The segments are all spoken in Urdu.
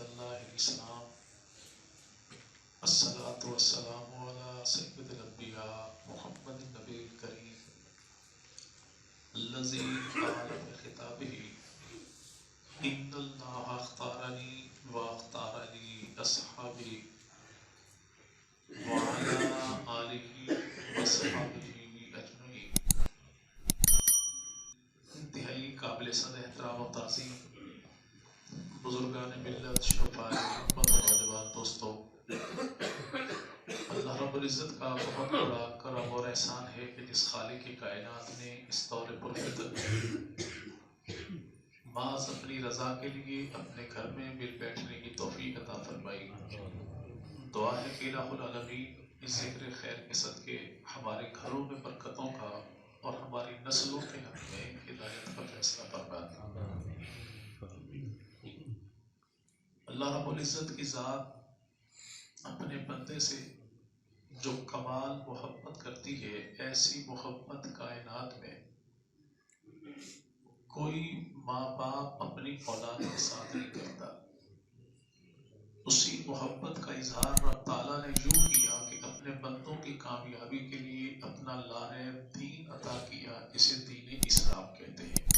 الله الإسلام الصلاة والسلام على سيد الأنبياء محمد النبي الكريم الذي قال في خطابه إن الله اختارني واختار لي أصحابي وعلى آله وصحبه أجمعين. انتہائی قابل صد احترام و تعظیم بزرگان ملت، شفاء محمد و نوجوان دوستو، اللہ رب العزت کا بہت بڑا کرم اور احسان ہے کہ جس خالق کائنات نے اس طور پرفتن محض اپنی رضا کے لیے اپنے گھر میں مل بیٹھنے کی توفیق عطا فرمائی۔ دعا ہے کہ الہ العالمین اس ذکر خیر کے صدقے ہمارے گھروں میں برکتوں کا اور ہماری نسلوں کے حق میں ہدایت کا فیصلہ فرمائے۔ اللہ رب العزت کی ذات اپنے بندے سے جو کمال محبت کرتی ہے، ایسی محبت کائنات میں کوئی ماں باپ اپنی اولاد کے ساتھ نہیں کرتا۔ اسی محبت کا اظہار رب تعالیٰ نے یوں کیا کہ اپنے بندوں کی کامیابی کے لیے اپنا لاریب دین عطا کیا، جسے دین اسلام کہتے ہیں۔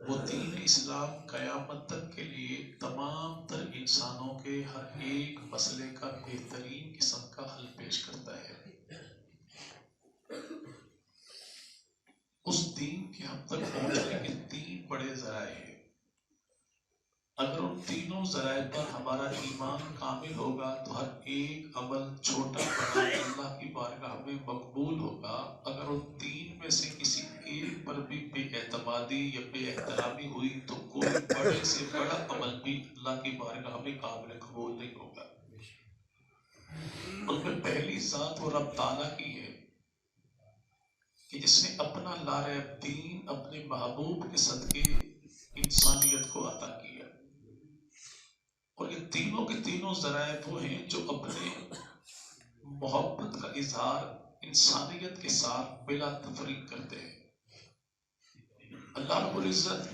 وہ دین اسلام قیامت تک کے لیے تمام تر انسانوں کے ہر ایک مسئلے کا بہترین قسم کا حل پیش کرتا ہے۔ اس دین کے ہم تک پہنچنے کے 3 بڑے ذرائع ہیں۔ اگر ان تینوں ذرائع پر ہمارا ایمان کامل ہوگا تو ہر ایک عمل چھوٹا بڑا اللہ کی بارگاہ میں مقبول ہوگا۔ اگر ان 3 میں سے کسی ایک پر بھی بے اعتمادی یا بے احترامی ہوئی تو کوئی بڑے سے بڑا عمل بھی اللہ کی بارگاہ میں قابل قبول نہیں ہوگا۔ ان میں پہلی ذات وہ رب تعالیٰ کی ہے کہ جس نے اپنا لاریب دین اپنے محبوب کے صدقے انسانیت کو عطا کیا۔ اور یہ تینوں کے تینوں ذرائع وہ ہیں جو اپنے محبت کا اظہار انسانیت کے ساتھ بلا تفریق کرتے ہیں۔ اللہ رب العزت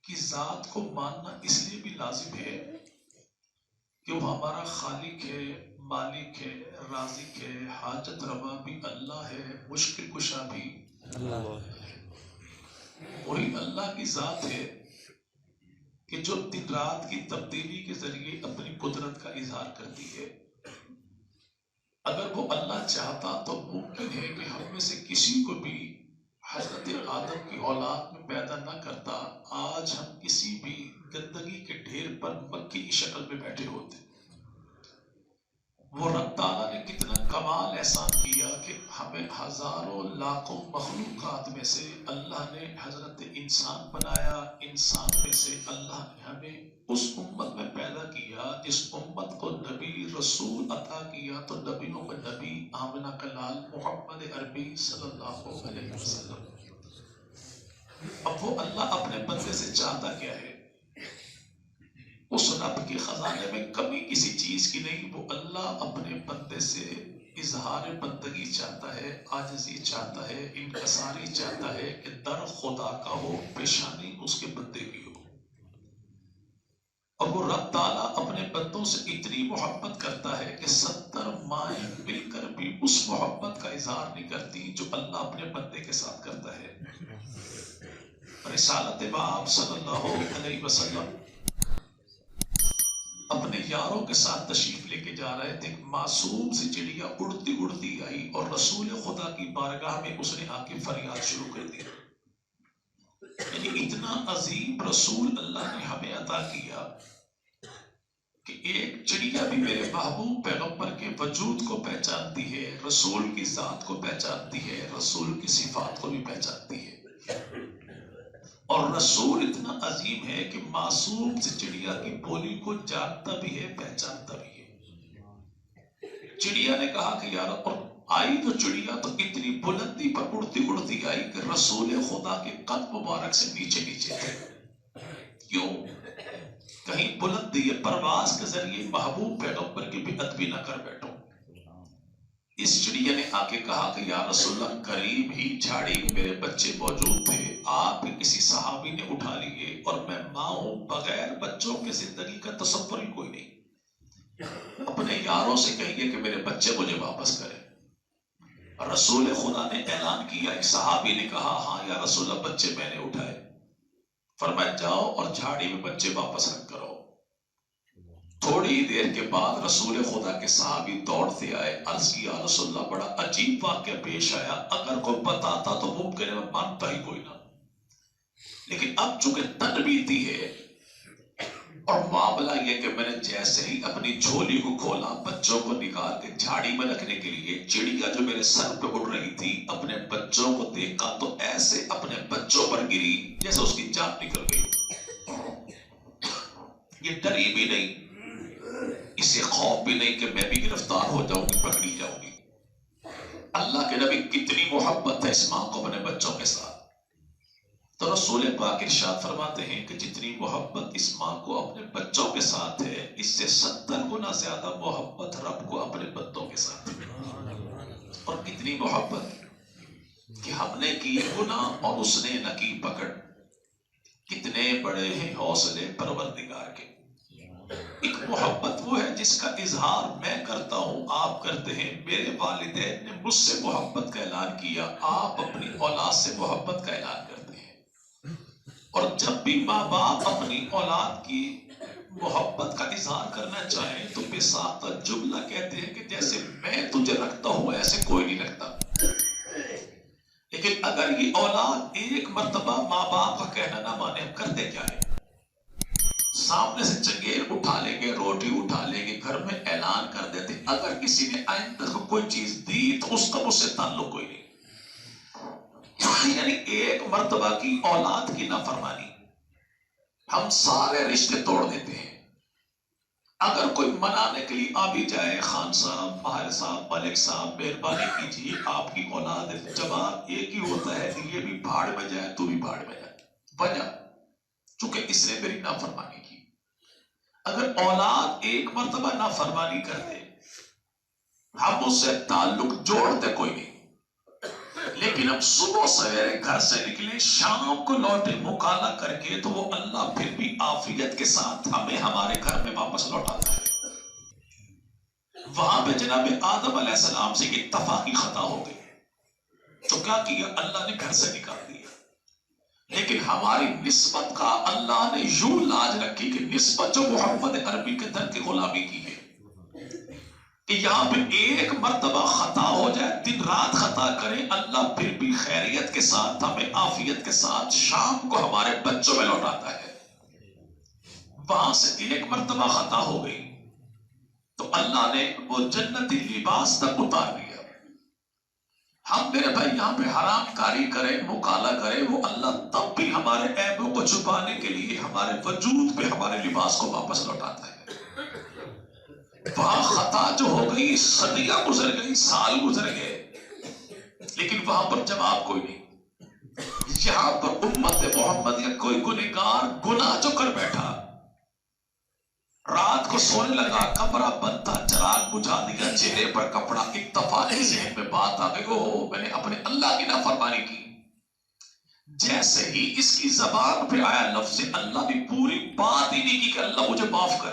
کی ذات کو ماننا اس لیے بھی لازم ہے کہ وہ ہمارا خالق ہے، مالک ہے، رازق ہے، حاجت روا بھی اللہ ہے، مشکل کشا بھی اللہ ہے۔ وہی اللہ کی ذات ہے کہ جو دن رات کی تبدیلی کے ذریعے اپنی قدرت کا اظہار کرتی ہے۔ اگر وہ اللہ چاہتا تو ممکن ہے کہ ہم میں سے کسی کو بھی حضرت آدم کی اولاد میں پیدا نہ کرتا، آج ہم کسی بھی گندگی کے ڈھیر پر مکھی کی شکل میں بیٹھے ہوتے۔ وہ رب تعالیٰ نے کتنا کمال احسان کیا کہ ہمیں ہزاروں لاکھوں مخلوقات میں سے اللہ نے حضرت انسان بنایا۔ انسان میں سے اللہ نے ہمیں اس امت میں پیدا کیا جس امت کو نبی رسول عطا کیا، تو نبیوں میں نبی آمنہ کا لال محمد عربی صلی اللہ علیہ وسلم۔ اب وہ اللہ اپنے بندے سے چاہتا کیا ہے؟ اس رب کے خزانے میں کمی کسی چیز کی نہیں۔ وہ اللہ اپنے بندے سے اظہار بندگی چاہتا ہے، عاجزی چاہتا ہے، انکساری چاہتا ہے کہ در خدا کا ہو، پیشانی اس کے بندے کی ہو۔ اور وہ رب تعالیٰ اپنے بندوں سے اتنی محبت کرتا ہے کہ 70 مائیں مل کر بھی اس محبت کا اظہار نہیں کرتی جو اللہ اپنے بندے کے ساتھ کرتا ہے۔ رسالت باب صلی اللہ علیہ وسلم اپنے یاروں کے ساتھ تشریف لے کے جا رہے تھے۔ معصوم سی چڑیا اڑتی اڑتی آئی اور رسول خدا کی بارگاہ میں اس نے آ کے فریاد شروع کر دی۔ یعنی اتنا عظیم رسول اللہ نے ہمیں عطا کیا کہ ایک چڑیا بھی میرے محبوب پیغمبر کے وجود کو پہچانتی ہے، رسول کی ذات کو پہچانتی ہے، رسول کی صفات کو بھی پہچانتی ہے۔ اور رسول اتنا عظیم ہے کہ معصوم سے چڑیا کی بولی کو جانتا بھی ہے، پہچانتا بھی ہے۔ چڑیا نے کہا کہ یار، اور آئی تو چڑیا تو اتنی بلندی پر اڑتی اڑتی آئی کہ رسول خدا کے قد مبارک سے نیچے نیچے تھے۔ کیوں؟ کہیں بلندی پرواز کے ذریعے محبوب پیغمبر کی بے ادبی نہ کر بیٹھو۔ اس چڑیا نے آ کے کہا کہ یا رسول اللہ قریب ہی جھاڑی میں میرے بچے موجود تھے، آپ کسی صحابی نے اٹھا لیے، اور میں ماں ہوں، بغیر بچوں کے زندگی کا تصور ہی کوئی نہیں، اپنے یاروں سے کہیے کہ میرے بچے مجھے واپس کریں۔ رسول خدا نے اعلان کیا، ایک صحابی نے کہا ہاں یا رسول اللہ بچے میں نے اٹھائے۔ فرمایا جاؤ اور جھاڑی میں بچے واپس رکھ کرو۔ تھوڑی دیر کے بعد رسول خدا کے صحابی دوڑتے آئے، عرض کیا رسول اللہ بڑا عجیب واقعہ پیش آیا، اگر کوئی بتاتا تو ممکن ہے میں مانتا ہی کوئی نہ، لیکن اب چونکہ تنبیتی ہے اور معاملہ یہ کہ میں نے جیسے ہی اپنی جھولی کو کھولا، بچوں کو نکال کے جھاڑی میں رکھنے کے لیے، چڑیا جو میرے سر پہ اڑ رہی تھی اپنے بچوں کو دیکھا تو ایسے اپنے بچوں پر گری جیسے اس کی جان نکل گئی۔ یہ ڈری بھی نہیں، اسے خوف بھی نہیں کہ میں بھی گرفتار ہو جاؤں گی، پکڑی جاؤں گی۔ اللہ کے نبی کتنی محبت ہے اس ماں کو اپنے بچوں کے ساتھ، تو رسول پاک ارشاد فرماتے ہیں کہ جتنی محبت اس ماں کو اپنے بچوں کے ساتھ ہے، اس سے 70 گنا زیادہ محبت رب کو اپنے بندوں کے ساتھ ہے۔ اور کتنی محبت کہ ہم نے کی گناہ اور اس نے نہ کی پکڑ، کتنے بڑے ہیں حوصلے پروردگار کے۔ ایک محبت وہ ہے جس کا اظہار میں کرتا ہوں، آپ کرتے ہیں۔ میرے والدین نے مجھ سے محبت کا اعلان کیا، آپ اپنی اولاد سے محبت کا اعلان کرتے ہیں۔ اور جب بھی ماں باپ اپنی اولاد کی محبت کا اظہار کرنا چاہیں تو بے ساختہ جملہ کہتے ہیں کہ جیسے میں تجھے رکھتا ہوں ایسے کوئی نہیں رکھتا۔ لیکن اگر یہ اولاد ایک مرتبہ ماں باپ کا کہنا نہ مانے، ہم کرتے کیا ہے؟ سامنے سے چنگیل اٹھا لیں گے، روٹی اٹھا لیں گے، گھر میں اعلان کر دیتے اگر کسی نے آئندہ کو کوئی چیز دی تو اس کا مجھ سے تعلق کوئی نہیں۔ یعنی ایک مرتبہ کی اولاد کی نافرمانی ہم سارے رشتے توڑ دیتے ہیں۔ اگر کوئی منانے کے لیے آ بھی جائے، خان صاحب، ماہر صاحب، ملک صاحب مہربانی کیجیے آپ کی اولاد ہے، جواب ایک ہی ہوتا ہے کہ یہ بھی بھاڑ میں جائے تو بھی بھاڑ میں جائے۔ وجہ چونکہ اس نے میری نافرمانی کی۔ اگر اولاد ایک مرتبہ نافرمانی کر دے، ہم اس سے تعلق جوڑتے کوئی نہیں، لیکن ہم صبح سویرے گھر سے نکلے، شام کو لوٹے مکالمہ کر کے، تو وہ اللہ پھر بھی عافیت کے ساتھ ہمیں ہمارے گھر میں واپس لوٹاتا ہے۔ وہاں پہ جناب آدم علیہ السلام سے اتفاقی خطا ہو گئی تو کیا کیا؟ اللہ نے گھر سے نکال دیا۔ لیکن ہماری نسبت کا اللہ نے یوں لاج رکھی کہ نسبت جو محمد عربی کے در کی غلامی کی ہے، کہ یہاں پہ ایک مرتبہ خطا ہو جائے، دن رات خطا کرے، اللہ پھر بھی خیریت کے ساتھ ہمیں عافیت کے ساتھ شام کو ہمارے بچوں میں لوٹاتا ہے۔ وہاں سے ایک مرتبہ خطا ہو گئی تو اللہ نے وہ جنتی لباس تک اتار دیا۔ ہم میرے بھائی یہاں پہ حرام کاری کریں، مکالمہ کریں، وہ اللہ تب بھی ہمارے عیبوں کو چھپانے کے لیے ہمارے وجود پہ ہمارے لباس کو واپس لوٹاتا ہے۔ وہاں خطا جو ہو گئی، صدیاں گزر گئی، سال گزر گئے، لیکن وہاں پر جواب کوئی نہیں۔ یہاں پر امت محمد یا کوئی گنہگار گناہ جو کر بیٹھا، رات کو سونے لگا، کمرہ بند تھا، چراغ بجھا دیا، چہرے پر کپڑا، اتفاقی ذہن میں بات آ گئی، اوہ میں نے اپنے اللہ کی نافرمانی کی۔ جیسے ہی اس کی زبان پہ آیا لفظ اللہ، بھی پوری بات ہی نہیں کی کہ اللہ مجھے معاف کر۔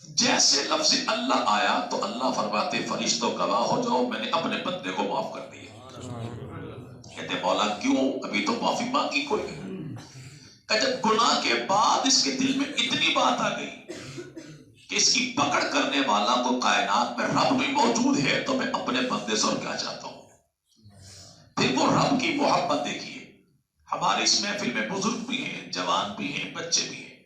جیسے لفظ اللہ آیا تو اللہ فرماتے فرشتوں گواہ ہو جاؤ، میں نے اپنے بندے کو معاف کر دیا۔ کہتے مولا کیوں؟ ابھی تو معافی مانگی کوئی نہیں۔ کہ جب گناہ کے بعد اس کے دل میں اتنی بات آ گئی کہ اس کی پکڑ کرنے والا کو کائنات میں رب بھی موجود ہے، تو میں اپنے بندے سے اور کیا چاہتا ہوں۔ پھر وہ رب کی محبت دیکھیے۔ ہمارے اس محفل میں بزرگ بھی ہیں، جوان بھی ہیں، بچے بھی ہیں۔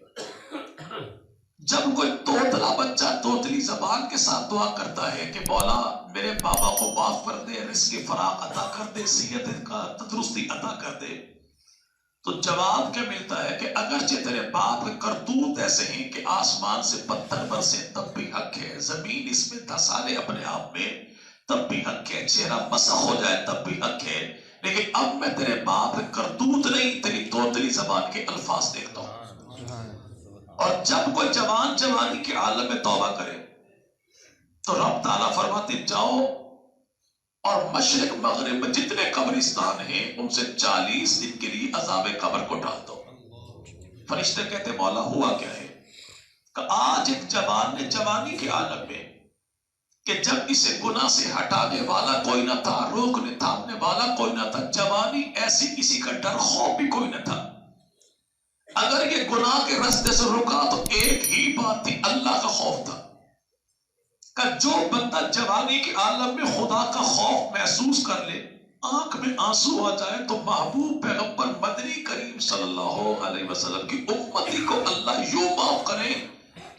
جب کوئی توتلا بچہ توتلی زبان کے ساتھ دعا کرتا ہے کہ مولا میرے بابا کو معاف کر دے، رزق فراغ عطا کر دے، صحت کا تندرستی عطا کر دے، تو جواب کیا ملتا ہے کہ اگرچہ تیرے باپ کے کرتوت ایسے ہیں کہ آسمان سے پتھر برسے تب بھی حق ہے، زمین اس میں دھسا لے اپنے آپ میں تب بھی حق ہے، چہرہ مسخ ہو جائے تب بھی حق ہے، لیکن اب میں تیرے باپ کے کرتوت نہیں، تیری توتلی زبان کے الفاظ دیکھتا ہوں۔ اور جب کوئی جوان جوانی کے عالم میں توبہ کرے تو رب تعالیٰ فرماتے جاؤ اور مشرق مغرب میں جتنے قبرستان ہیں ان سے 40 دن کے لیے عذاب قبر کو ڈال دو. فرشتے کہتے مولا ہوا کیا ہے؟ کہ آج ایک جوان نے جوانی کے عالم میں کہ جب اسے گناہ سے ہٹانے والا کوئی نہ تھا، روکنے تھامنے والا کوئی نہ تھا، جوانی ایسی کسی کا ڈر خوف بھی کوئی نہ تھا. اگر یہ گناہ کے راستے سے رکا تو ایک ہی بات تھی، اللہ کا خوف تھا. کہ جو بندہ جوانی کے عالم میں خدا کا خوف محسوس کر لے، آنکھ میں آنسو آ جائے، تو محبوب پیغمبر مدنی کریم صلی اللہ علیہ وسلم کی امتی کو اللہ یوں معاف کرے،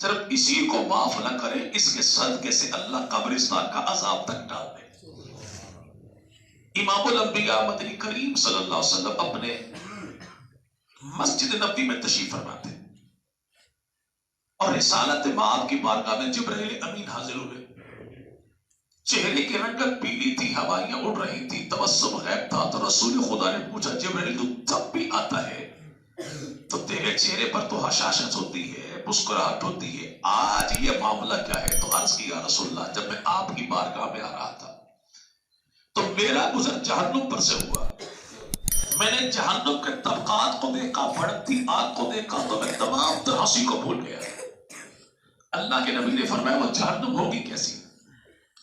صرف اسی کو معاف نہ کرے، اس کے صدقے سے اللہ قبرستان کا عذاب تک ڈال دے. امام الانبیاء مدنی کریم صلی اللہ علیہ وسلم اپنے مسجد نبوی میں تشریف فرماتے اور رسالت مآب کی بارگاہ میں جبرائیل امین حاضر ہوئے. چہرے کی رنگت پیلی تھی، ہوائیاں اڑ رہی تھی، تبسم غیب تھا. تو رسول خدا نے پوچھا جبرائیل تو جب بھی آتا ہے تو تیرے چہرے پر تو حشاشت ہوتی ہے، مسکراہٹ ہوتی ہے، آج یہ معاملہ کیا ہے؟ تو عرض کی یا رسول اللہ جب میں آپ کی بارگاہ میں آ رہا تھا تو میرا گزر جہنم پر سے ہوا. میں نے جہنم کے طبقات کو دیکھا، بھڑکتی آگ کو دیکھا، تو میں تمام تر ہنسی کو بھول گیا. اللہ کے نبی نے فرمایا وہ جہنم ہوگی کیسی؟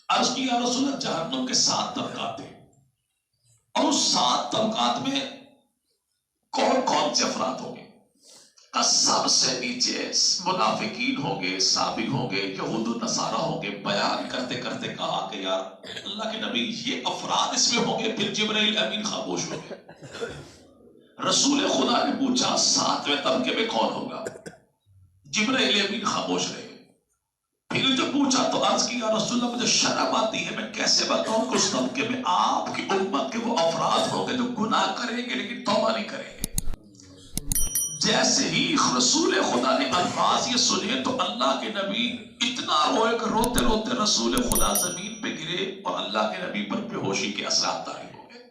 عرض کی یا رسول اللہ جہنم کے 7 طبقات ہیں، اور اس 7 طبقات میں کون کون سے افراد ہوں گے؟ سب سے نیچے منافقین ہوں گے، سابق ہوں گے، یہود و نصارہ ہوں گے. بیان کرتے کرتے کہا کہ یار اللہ کے نبی یہ افراد اس میں ہوں گے. پھر جبرائیل امین خاموش ہو گئے. رسول خدا نے پوچھا 7ویں طبقے میں کون ہوگا؟ جبرائیل امین خاموش رہے. پھر جو پوچھا تو عرض کی یا رسول اللہ مجھے شرم آتی ہے، میں کیسے بتاؤں کہ اس طبقے میں آپ کی امت کے وہ افراد ہوں گے جو گناہ کریں گے لیکن توبہ نہیں کریں گے. جیسے ہی رسول خدا نے الفاظ یہ سنے تو اللہ کے نبی اتنا روئے کہ روتے روتے رسول خدا زمین پہ گرے اور اللہ کے نبی پر بے ہوشی کے اثرات طاری ہو گئے.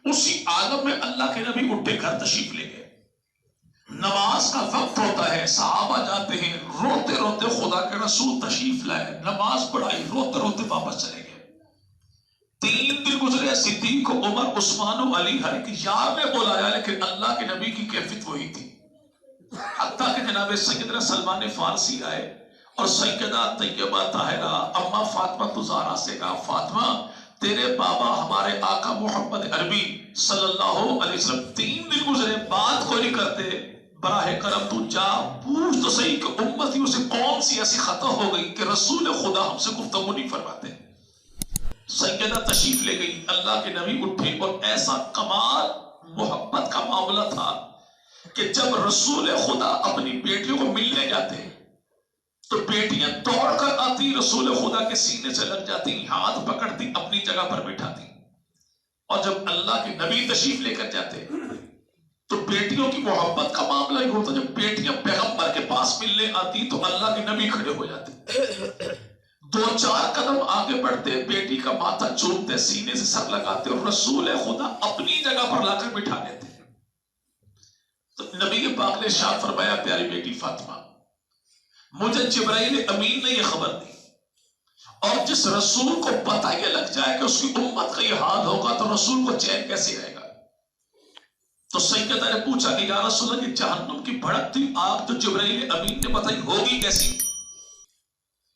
اسی عالم میں اللہ کے نبی اٹھے گھر تشریف لے گئے. نماز کا وقت ہوتا ہے، صحابہ جاتے ہیں، روتے روتے خدا کے رسول تشریف لائے، نماز پڑھائی، روتے روتے واپس چلے گئے. 3 دن گزرے، صدیق و عمر، عثمان و علی ہر ایک یار نے بلایا، لیکن اللہ کے نبی کی کیفیت وہی تھی. حتیٰ کہ جناب سیدنا سلمان فارسی آئے اور سیدہ طیبہ طاہرہ اما فاطمہ زہرا سے کہا فاطمہ تیرے بابا ہمارے آقا محمد عربی صلی اللہ علیہ وسلم 3 دن گزرے بات کوئی نہیں کرتے، براہ کرم تو جا پوچھ تو صحیح کہ امتیوں سے کون سی ایسی خطا ہو گئی کہ رسول خدا ہم سے گفتگو نہیں فرماتے. سیدہ تشریف لے گئی، اللہ کے نبی اٹھے اور ایسا کمال محبت کا معاملہ تھا کہ جب رسول خدا اپنی بیٹیوں کو ملنے جاتے تو بیٹیاں دوڑ کر آتی، رسول خدا کے سینے سے لگ جاتی، ہاتھ پکڑتی، اپنی جگہ پر بٹھاتی. اور جب اللہ کے نبی تشریف لے کر جاتے تو بیٹیوں کی محبت کا معاملہ ہی ہوتا. جب بیٹیاں پیغمبر کے پاس ملنے آتی تو اللہ کے نبی کھڑے ہو جاتے، 2-4 قدم آگے بڑھتے، بیٹی کا ماتھا چومتے، سینے سے سر لگاتے اور رسول خدا اپنی جگہ پر لا کر بٹھا لیتے. تو نبی پاک نے ارشاد فرمایا پیاری بیٹی فاطمہ مجھے جبرائیل امین نے یہ خبر دی، اور جس رسول کو پتہ یہ لگ جائے کہ اس کی امت کا یہ حال ہوگا تو رسول کو چین کیسے آئے گا. تو سیدہ نے پوچھا کہ یا رسول اللہ یہ جہنم کی بھڑکتی آگ جو جبرائیل امین نے بتائی ہوگی کیسی؟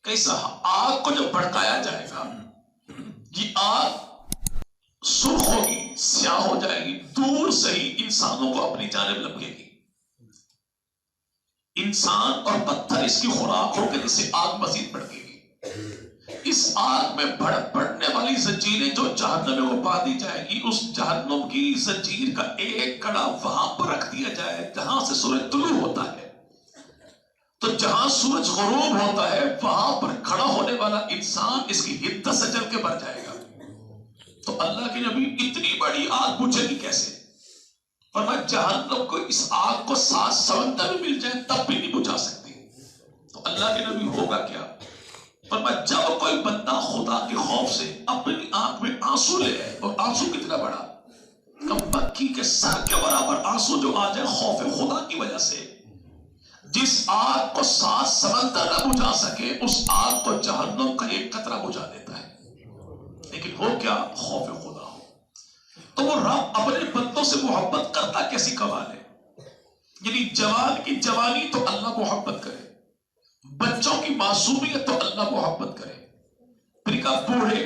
کیسا آگ کو جب بھڑکایا جائے گا یہ آگ سرخ ہوگی، سیاہ ہو جائے گی، دور سے ہی انسانوں کو اپنی جانب لپکے گی. انسان اور پتھر اس کی خوراک ہو کر اسے آگ مزید بھڑکے گی. اس آگ میں بڑھنے والی زنجیریں جو جہنم میں وہ باندھی جائے گی، اس جہنم کی زنجیر کا ایک کڑا وہاں پر رکھ دیا جائے جہاں سے سورج طلوع ہوتا ہے. تو جہاں سورج غروب ہوتا ہے وہاں پر کھڑا ہونے والا انسان اس کی حدت سے جل کے مر جائے گا. تو اللہ کے نبی اتنی بڑی آگ بجھے گی کیسے؟ فرمایا جہنم کو اس آگ کو 7 سمندر بھی مل جائے تب بھی نہیں بجھا سکتی. تو اللہ کے نبی ہوگا کیا؟ فرمایا جب کوئی بندہ خدا کے خوف سے اپنی آنکھ میں آنسو لے آئے، اور آنسو کتنا بڑا کہ مکھی کے سر کے برابر آنسو جو آ جائے خوف خدا کی وجہ سے، جس آگ کو 7 سمندر نہ بجھا سکے اس آگ کو جہنم کا ایک قطرہ بجھا دیتا ہے. لیکن ہو کیا؟ خوف خدا ہو. تو وہ رب اپنے بندوں سے محبت کرتا کیسی کمال ہے. یعنی جوان کی جوانی تو اللہ محبت کرے، بچوں کی معصومیت تو اللہ محبت کرے، پھر کہا بوڑھے.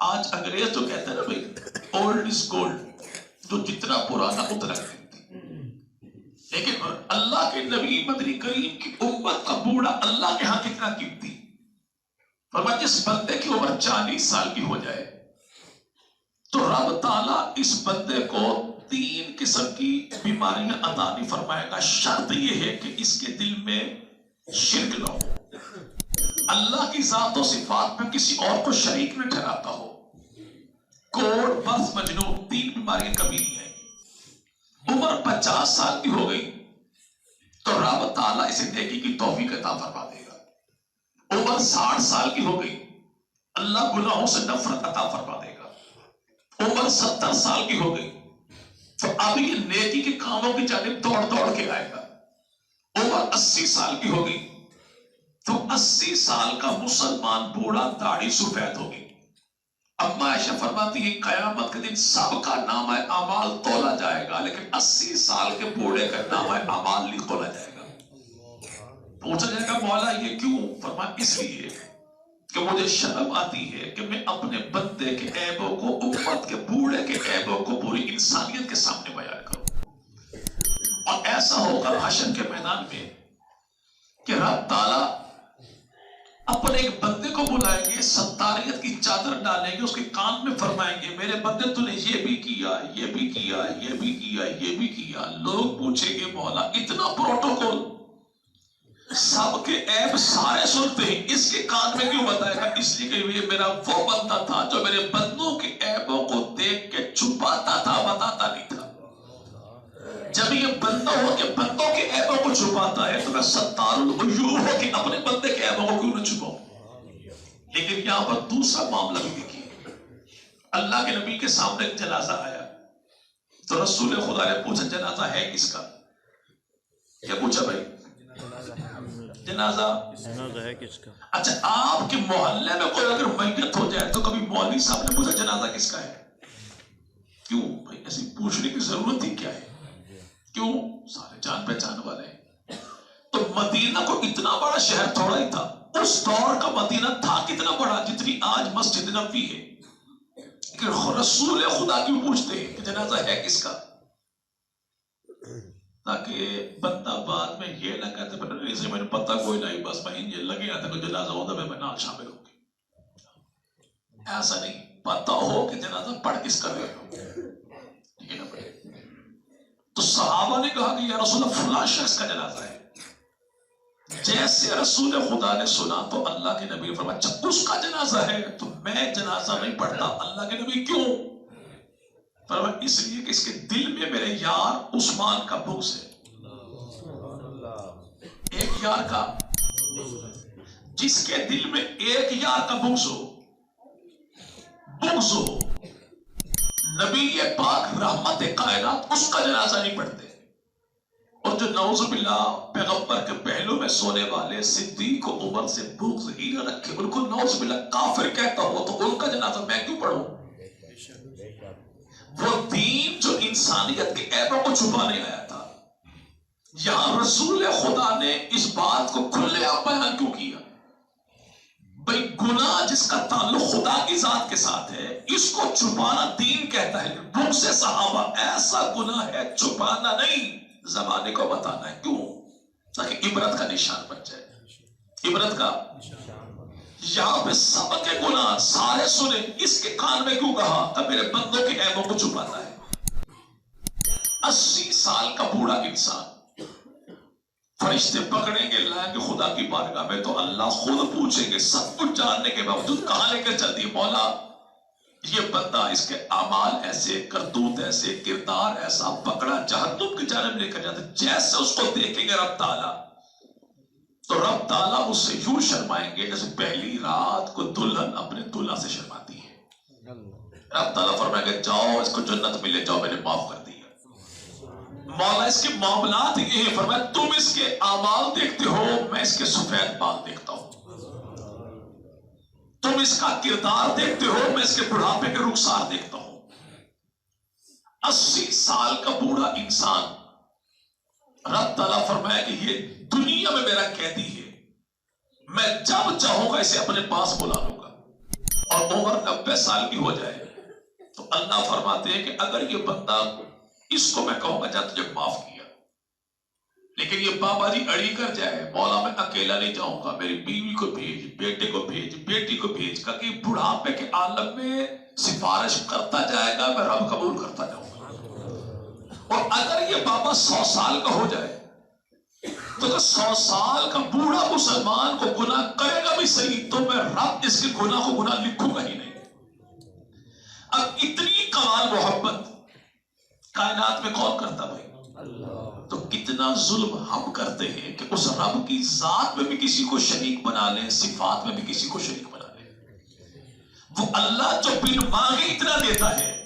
آج انگریز جو کہتے ہیں نا بھائی اولڈ از گولڈ، جو جتنا پرانا اتنا قیمتی. لیکن اللہ کے نبی مدنی کریم کی امت کا بوڑھا اللہ کے ہاں کتنا قیمتی. فرمایا جس بندے کی عمر 40 سال کی ہو جائے تو رب تعالیٰ اس بندے کو 3 قسم کی بیماریاں عطا نہیں فرمائے گا. شرط یہ ہے کہ اس کے دل میں شرک نہ ہو، اللہ کی ذات و صفات میں کسی اور کو شریک نہ ٹھہراتا ہو. کوڑ برف مجنون 3 بیماریاں کبھی نہیں آئیں گی. عمر 50 سال کی ہو گئی تو رب تعالیٰ اسے نیکی کی توفیق عطا فرما دے گا. عمر 60 سال کی ہو گئی اللہ گناہوں سے نفرت عطا فرما دے گا. عمر 70 سال کی ہو گئی تو اب یہ نیکی کے کاموں کی جانب دوڑ دوڑ کے آئے گا. عمر 80 سال کی ہو گئی تو 80 سال کا مسلمان بوڑھا داڑھی سفید ہوگی. اما عائشہ فرماتی ہے قیامت کے دن سب کا نام اعمال تولا جائے گا لیکن 80 سال کے بوڑھے کا نام اعمال نہیں تولا جائے گا. پوچھا جائے گا مولا یہ کیوں؟ فرمایا اس لیے کہ مجھے شرم آتی ہے کہ میں اپنے بندے کے عیبوں کو، امت کے بوڑھے کے عیبوں کو پوری انسانیت کے سامنے بیان کروں. اور ایسا ہوگا حشر کے میدان میں کہ رب تعالیٰ اپنے ایک بندے کو بلائیں گے، ستاریت کی چادر ڈالیں گے، اس کے کان میں فرمائیں گے میرے بندے تو نے یہ بھی کیا، یہ بھی کیا، یہ بھی کیا، یہ بھی کیا. لوگ پوچھیں گے مولا اتنا پروٹوکول، سب کے عیب سارے سنتے ہیں، اس کے کان میں کیوں بتائے گا؟ اس لیے کہ یہ میرا وہ بندہ تھا جو میرے بندوں کے عیبوں کو دیکھ کے چھپاتا تھا، بتاتا نہیں تھا. جب یہ بندہ ہو کے بندوں کے عیبوں کو چھپاتا ہے تو میں ستار العیوب ہو کے اپنے بندے کے عیبوں کو کیوں نہ چھپاؤں. لیکن یہاں پر دوسرا معاملہ بھی دیکھیے. اللہ کے نبی کے سامنے ایک جنازہ آیا تو رسول خدا نے پوچھا جنازہ ہے کس کا؟ کیا پوچھا بھائی؟ جنازہ ہے کس کا؟ اچھا آپ کے محلے میں کوئی اگر میت ہو جائے تو کبھی مولوی صاحب نے پوچھا جنازہ کس کا ہے؟ کیوں بھائی ایسی پوچھنے کی ضرورت ہی کیا ہے؟ کیوں؟ سارے جان پہچان والے ہیں. تو مدینہ کو اتنا بڑا شہر تھوڑا ہی تھا. اس دور کا مدینہ تھا کتنا بڑا جتنی آج مسجد نبوی ہے. کہ رسول خدا کیوں پوچھتے ہیں کہ جنازہ ہے کس کا؟ تاکہ بندہ بعد میں یہ نہ کہتے میں نے پتہ کوئی نہیں، بس میں یہ لگے آتا کہ جنازہ ہوتا میں نال شامل ہوں گی. ایسا نہیں، پتہ ہو کہ جنازہ پڑھ کس کر رہے ہو. تو صحابہ نے کہا کہ یا رسول اللہ فلاں شخص کا جنازہ ہے. جیسے رسول خدا نے سنا تو اللہ کے نبی نے فرمایا اچھا اس کا جنازہ ہے تو میں جنازہ نہیں پڑھتا. اللہ کے نبی کیوں؟ فرمایا اس لیے کہ اس کے دل میں میرے یار عثمان کا بغض ہے. ایک یار کا، جس کے دل میں ایک یار کا بغض ہو، نبی پاک رحمت کائنات اس کا جنازہ نہیں پڑھتے. اور جو نعوذ باللہ پیغمبر کے پہلو میں سونے والے صدیق و عمر سے بغض ہی نہ رکھے، ان کو نعوذ باللہ کافر کہتا ہو تو ان کا جنازہ میں کیوں پڑھوں؟ وہ دین جو انسانیت کے عیبوں کو چھپانے آیا تھا، یہاں رسول خدا نے اس بات کو کھلے عام بیان کیوں کیا؟ بھئی گناہ جس کا تعلق خدا کی ذات کے ساتھ ہے اس کو چھپانا دین کہتا ہے. بغض صحابہ ایسا گناہ ہے چھپانا نہیں، زمانے کو بتانا ہے. کیوں؟ تاکہ عبرت کا نشان بن جائے. عبرت کا یہاں پہ سب کے گناہ سارے سنے، اس کے کان میں کیوں کہا کہ میرے بندوں کے عیبوں کو چھپاتا ہے. 80 سال کا بوڑھا انسان فرشتے پکڑیں گے لائیں گے خدا کی بارگاہ میں تو اللہ خود پوچھیں گے سب کچھ جاننے کے باوجود کہاں لے کر چلتی مولا یہ بندہ اس کے اعمال ایسے، کرتوت ایسے، کردار ایسا، پکڑا جہنم کی جانب لے کر جاتے. جیسے اس کو دیکھیں گے رب تعالیٰ تو رب تعالیٰ اس سے یوں شرمائیں گے جیسے پہلی رات کو دلہن اپنے دلہا سے شرماتی ہے. رب تعالیٰ فرمائیں گے جاؤ اس کو جنت میں لے جاؤ، میں نے معاف کر دیا. مولا اس کے معاملات یہ ہے، فرمایا تم اس کے اعمال دیکھتے ہو، میں اس کے سفید بال دیکھتا ہوں. تم اس کا کردار دیکھتے ہو، میں اس کے بڑھاپے کے رخسار دیکھتا ہوں۔ 80 سال کا بوڑھا انسان، رب تعالیٰ فرمایا کہ یہ دنیا میں میرا قیدی ہے، میں جب چاہوں گا اسے اپنے پاس بلا لوں گا۔ اور عمر 90 سال کی ہو جائے تو اللہ فرماتے ہیں کہ اگر یہ بندہ، اس کو میں کہوں گا جا تجھے معاف کیا، لیکن یہ بابا جی اڑی کر جائے، مولا میں اکیلا نہیں جاؤں گا، میری بیوی کو بھیج، بیٹے کو بھیج، بیٹی کو بھیج، کہ بڑھاپے کے عالم میں سفارش کرتا جائے گا، میں رب قبول کرتا جاؤں گا۔ اور اگر یہ بابا 100 سال کا ہو جائے تو 100 سال کا بوڑھا مسلمان کو گناہ کرے گا بھی صحیح، تو میں رب اس کے گناہ کو گناہ لکھوں گا ہی نہیں۔ اب اتنی کمال محبت کائنات میں کون کرتا بھائی؟ تو کتنا ظلم ہم کرتے ہیں کہ اس رب کی ذات میں بھی کسی کو شریک بنا لیں، صفات میں بھی کسی کو شریک بنا لیں۔ وہ اللہ جو بن مانگے اتنا دیتا ہے،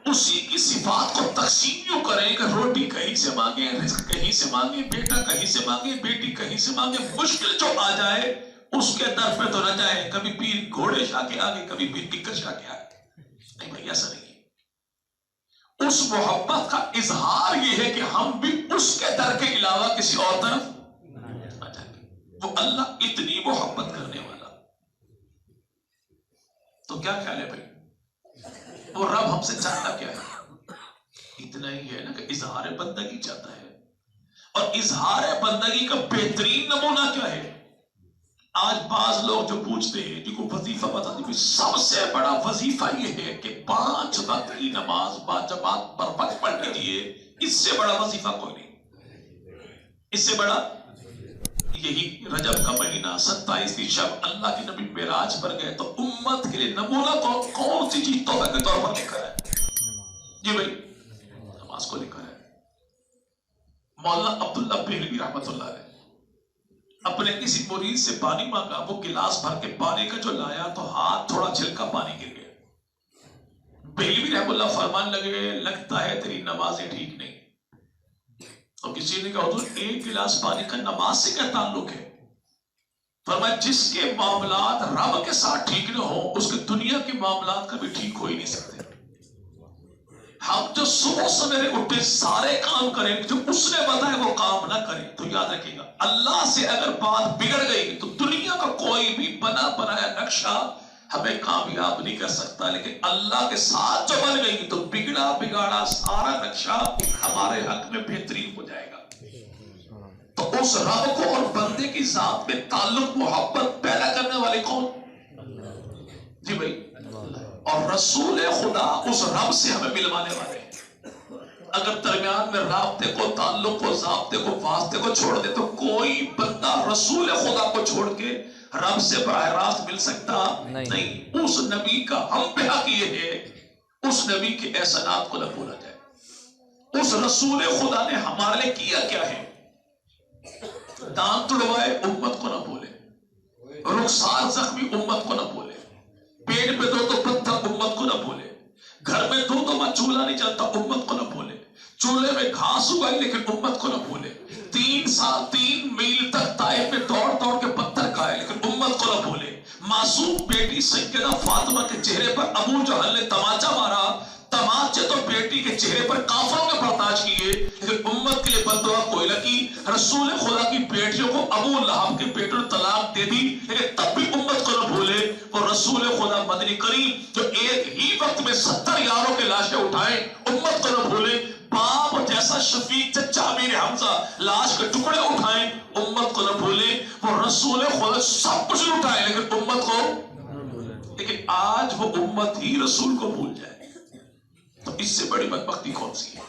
اسی کی صفات کو تقسیم یوں کریں کہ روٹی کہیں سے مانگے، رزق کہیں سے مانگے، بیٹا کہیں سے مانگے، بیٹی کہیں سے مانگے، مشکل جو آ جائے اس کے در پہ تو نہ جائے، کبھی پیر گھوڑے شاہ کے آگے، کبھی پیر ٹکر شاہ کے آگے، نہیں بھائی ایسا نہیں۔ اس محبت کا اظہار یہ ہے کہ ہم بھی اس کے در کے علاوہ کسی اور طرف نہ جائیں۔ وہ اللہ اتنی محبت کرنے والا، تو کیا خیال ہے بھائی؟ وہ رب ہم سے چاہتا کیا ہے؟ اتنا ہی ہے نا کہ اظہار بندگی چاہتا ہے۔ اور اظہار بندگی کا بہترین نمونہ کیا ہے؟ آج بعض لوگ جو پوچھتے ہیں جن کو وظیفہ بتا دیں، سب سے بڑا وظیفہ یہ ہے کہ 5 وقت کی نماز باجماعت پر وقت پڑھ لیجیے، اس سے بڑا وظیفہ کوئی نہیں۔ اس سے بڑا یہی رجب کا مہینہ 27 شب اللہ کے نبی معراج پر گئے تو امت کے لیے نمونہ کون سی چیز تحفے کے طور پر لکھا ہے؟ جی بھائی نماز کو لکھا ہے۔ مولانا عبداللہ بہلوی رحمت اللہ علیہ اپنے کسی مرید سے پانی مانگا، وہ گلاس بھر کے پانی کا جو لایا تو ہاتھ تھوڑا چھلکا پانی گر گیا۔ بہلوی رحمت اللہ فرمان لگے، لگتا ہے تیری نمازیں ٹھیک نہیں۔ اور کسی نے کہا حضور ایک گلاس پانی کا نماز سے کیا تعلق ہے؟ فرمایا جس کے معاملات رب کے ساتھ ٹھیک نہ ہو، اس کے دنیا کے معاملات کبھی ٹھیک ہو ہی نہیں سکتے۔ ہم جو صبح سویرے اٹھے سارے کام کریں، جو اس نے بتایا وہ کام نہ کریں، تو یاد رکھیے گا اللہ سے اگر بات بگڑ گئی تو دنیا کا کوئی بھی بنا بنایا نقشہ ہمیں کامیاب نہیں کر سکتا، لیکن اللہ کے ساتھ جو بن گئی تو بگڑا بگاڑا سارا نقشہ ہمارے حق میں بہترین ہو جائے گا۔ تو اس رب کو اور بندے کی ذات میں تعلق محبت پیدا کرنے والے کون؟ جی بھائی، اور رسول خدا اس رب سے ہمیں ملوانے والے ہیں۔ اگر درمیان میں رابطے کو، تعلق کو، ضابطے کو، واسطے کو چھوڑ دے تو کوئی بندہ رسول خدا کو چھوڑ کے رب سے براہ راست مل سکتا نہیں۔ اس نبی کا ہم پہ حق یہ ہے اس نبی کے احسانات کو نہ بھولا جائے۔ اس رسول خدا نے ہمارے لیے کیا کیا ہے؟ دانت توڑوائے امت کو نہ بھولے، رخسار زخمی امت کو نہ بھولے، پیٹ پہ دو پتھر امت کو نہ بھولے، گھر میں دو ماہ چولہا نہیں چلتا امت کو نہ بھولے، چولہے میں گھاس اگائی لیکن امت کو نہ بھولے، 3 میل تک طائف میں دوڑ دوڑ کے پتھر کھائے لیکن امت کو نہ بھولے، معصوم بیٹی سیدہ فاطمہ کے چہرے پر ابو جہل نے تماچا مارا، تماچے تو بیٹی کے چہرے پر کافروں نے برداشت کیے لیکن امت کے لیے بددعا کوئی لگی۔ رسول خدا کی بیٹیوں کو ابو لہب کے بیٹوں نے طلاق دے دی لیکن تب بھی امت کو نہ بھولے۔ وہ رسول خدا مدنی کریم جو ایک ہی وقت میں 70 یاروں کے لاشیں اٹھائیں، امت کو نہ بھولے۔ باپ جیسا شفیق چچا امیر حمزہ لاش کے ٹکڑے اٹھائیں، امت کو نہ بھولے۔ وہ رسول خدا سب کچھ اٹھائے لیکن امت کو، لیکن آج وہ امت ہی رسول کو بھول جائے تو اس سے بڑی بدبختی کون سی ہے؟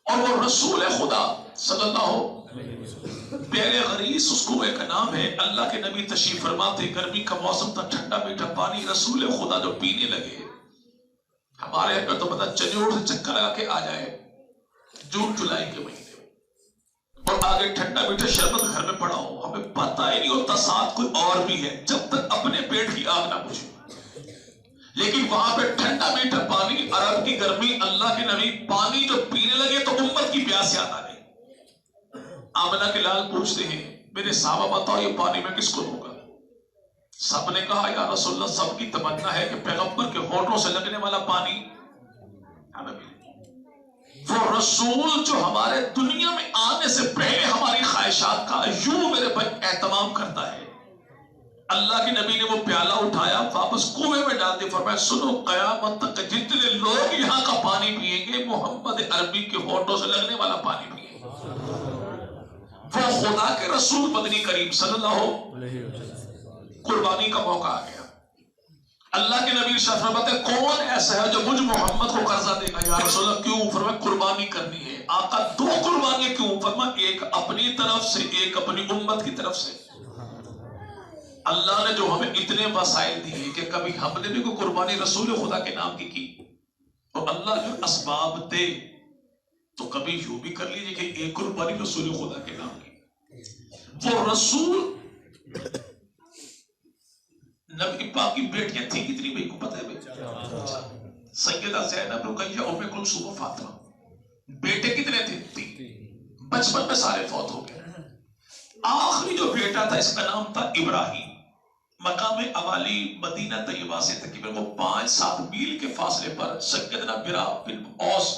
اور وہ رسول خدا صلی اللہ پیارے غریس اس کنویں کا نام ہے۔ اللہ کے نبی تشریف فرماتے، گرمی کا موسم تھا، ٹھنڈا میٹھا پانی رسول خدا جو پینے لگے، ہمارے یہاں تو پتا چنیوڑ سے چکر لگا کے آ جائے جون جولائی کے مہینے میں، اور آگے ٹھنڈا میٹھا شربت گھر میں پڑا ہو، ہمیں پتہ ہی نہیں ہوتا ساتھ کوئی اور بھی ہے جب تک اپنے پیٹ کی آگ نہ بجھے۔ لیکن وہاں پہ ٹھنڈا میٹھا پانی، عرب کی گرمی، اللہ کے نبی پانی جو پینے لگے تو امت کی پیاس یاد آ گئی۔ آمنہ کے لال پوچھتے ہیں میرے صحابہ بتاؤ یہ پانی میں کس کو دوں گا؟ سب نے کہا یا رسول اللہ سب کی تمنا ہے کہ پیغمبر کے ہونٹوں سے لگنے والا پانی ہمیں ملے۔ وہ رسول جو ہمارے دنیا میں آنے سے پہلے ہماری خواہشات کا یوں میرے بھائی اہتمام کرتا ہے۔ اللہ کے نبی نے وہ پیالہ اٹھایا واپس کنویں میں ڈال دیا، فرمایا سنو قیامت تک جتنے لوگ یہاں کا پانی پیئیں گے محمد عربی کے ہونٹوں سے لگنے والا پانی پیئیں گے۔ وہ خدا کے رسول مدنی کریم صلی اللہ علیہ وسلم قربانی کا موقع آ گیا۔ اللہ کے نبی ارشاد فرماتے کون ایسا ہے جو مجھ محمد کو قرضہ دے گا؟ یا رسول اللہ کیوں؟ فرمایا قربانی کرنی ہے۔ آقا دو قربانیاں کیوں؟ فرمایا ایک اپنی طرف سے ایک اپنی امت کی طرف سے۔ اللہ نے جو ہمیں اتنے وسائل دیے کہ کبھی ہم نے بھی کوئی قربانی رسول خدا کے نام کی اور اللہ جو اسباب دے تو کبھی یوں بھی کر لیجئے کہ ایک قربانی رسول خدا کے نام کی۔ وہ رسول نبی پاک کی بیٹیاں تھیں کتنی بھائی کو پتہ ہے بھائی؟ سیدہ زینب رقیہ ام کلثوم فاطمہ۔ بیٹے کتنے تھے؟ تین۔ بچپن میں سارے فوت ہو گئے۔ آخری جو بیٹا تھا اس کا نام تھا ابراہیم۔ مقام اوالی مدینہ طیبہ سے تقریباً وہ 5-7 میل کے فاصلے پر سیدنا برا بن اوس